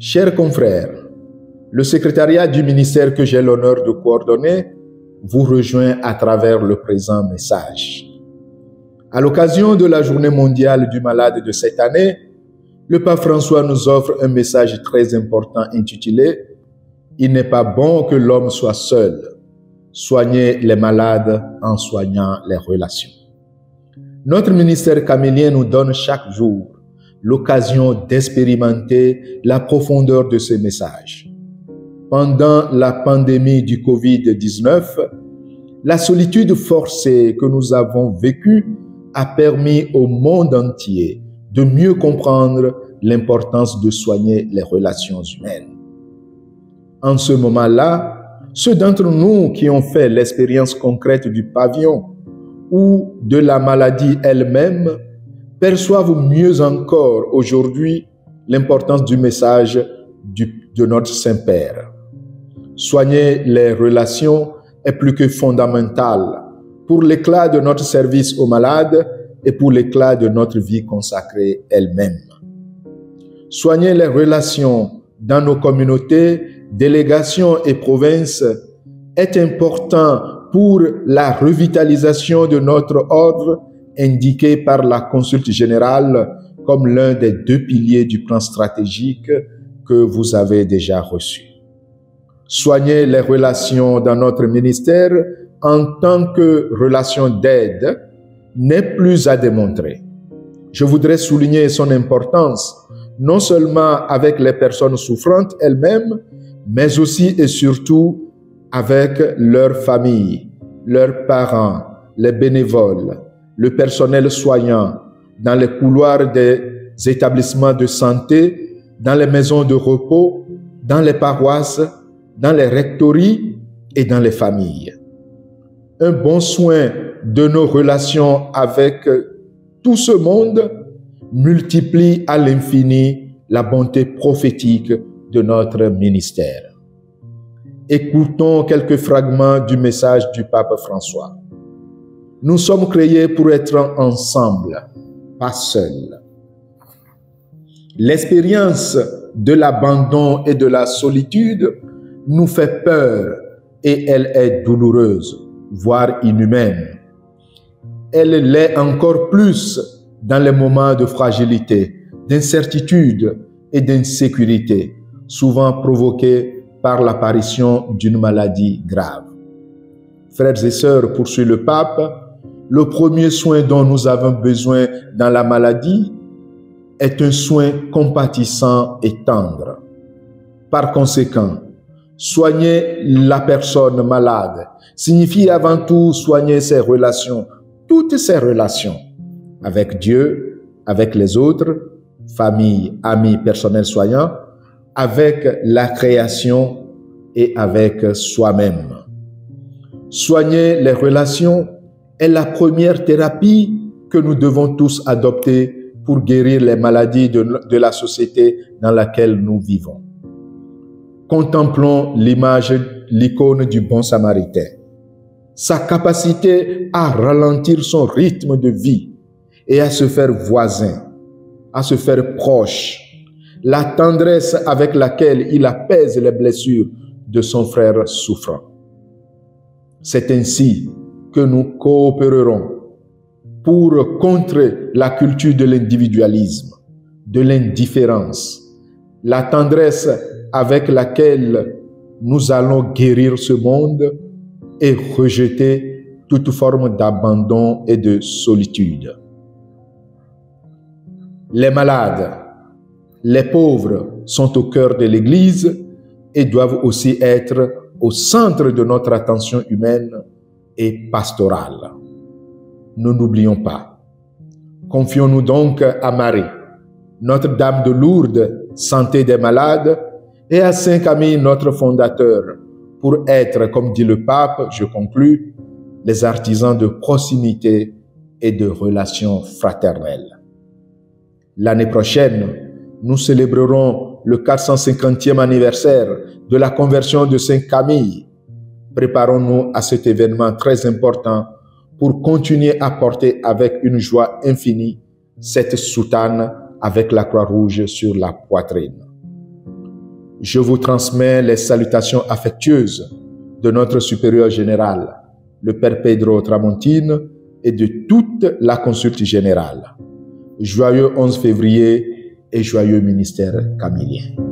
Chers confrères, le secrétariat du ministère que j'ai l'honneur de coordonner vous rejoint à travers le présent message. À l'occasion de la Journée mondiale du malade de cette année, le pape François nous offre un message très important intitulé « Il n'est pas bon que l'homme soit seul. Soignez les malades en soignant les relations ». Notre ministère camélien nous donne chaque jour l'occasion d'expérimenter la profondeur de ce message. Pendant la pandémie du Covid-19, la solitude forcée que nous avons vécue a permis au monde entier de mieux comprendre l'importance de soigner les relations humaines. En ce moment-là, ceux d'entre nous qui ont fait l'expérience concrète du pavillon ou de la maladie elle-même perçoivent mieux encore aujourd'hui l'importance du message de notre Saint-Père. Soigner les relations est plus que fondamental pour l'éclat de notre service aux malades et pour l'éclat de notre vie consacrée elle-même. Soigner les relations dans nos communautés, délégations et provinces est important pour la revitalisation de notre ordre indiqué par la consulte générale comme l'un des 2 piliers du plan stratégique que vous avez déjà reçu. Soigner les relations dans notre ministère en tant que relation d'aide n'est plus à démontrer. Je voudrais souligner son importance, non seulement avec les personnes souffrantes elles-mêmes, mais aussi et surtout avec leurs familles, leurs parents, les bénévoles, le personnel soignant, dans les couloirs des établissements de santé, dans les maisons de repos, dans les paroisses, dans les rectories et dans les familles. Un bon soin de nos relations avec tout ce monde multiplie à l'infini la bonté prophétique de notre ministère. Écoutons quelques fragments du message du pape François. Nous sommes créés pour être ensemble, pas seuls. L'expérience de l'abandon et de la solitude nous fait peur et elle est douloureuse, voire inhumaine. Elle l'est encore plus dans les moments de fragilité, d'incertitude et d'insécurité, souvent provoqués par l'apparition d'une maladie grave. Frères et sœurs, poursuit le pape, le premier soin dont nous avons besoin dans la maladie est un soin compatissant et tendre. Par conséquent, soigner la personne malade signifie avant tout soigner ses relations, toutes ses relations, avec Dieu, avec les autres, famille, amis, personnel soignant, avec la création et avec soi-même. Soigner les relations est la première thérapie que nous devons tous adopter pour guérir les maladies de la société dans laquelle nous vivons. Contemplons l'icône du bon samaritain. Sa capacité à ralentir son rythme de vie et à se faire voisin, à se faire proche, la tendresse avec laquelle il apaise les blessures de son frère souffrant. C'est ainsi que nous coopérerons pour contrer la culture de l'individualisme, de l'indifférence, la tendresse avec laquelle nous allons guérir ce monde et rejeter toute forme d'abandon et de solitude. Les malades, les pauvres sont au cœur de l'Église et doivent aussi être au centre de notre attention humaine et pastorale. Ne n'oublions pas. Confions-nous donc à Marie, Notre-Dame de Lourdes, santé des malades, et à Saint Camille, notre fondateur, pour être, comme dit le pape, je conclus, les artisans de proximité et de relations fraternelles. L'année prochaine, nous célébrerons le 450e anniversaire de la conversion de Saint Camille. Préparons-nous à cet événement très important pour continuer à porter avec une joie infinie cette soutane avec la croix rouge sur la poitrine. je vous transmets les salutations affectueuses de notre supérieur général, le Père Pedro Tramontine, et de toute la consulte générale. Joyeux 11 février et joyeux ministère camillien.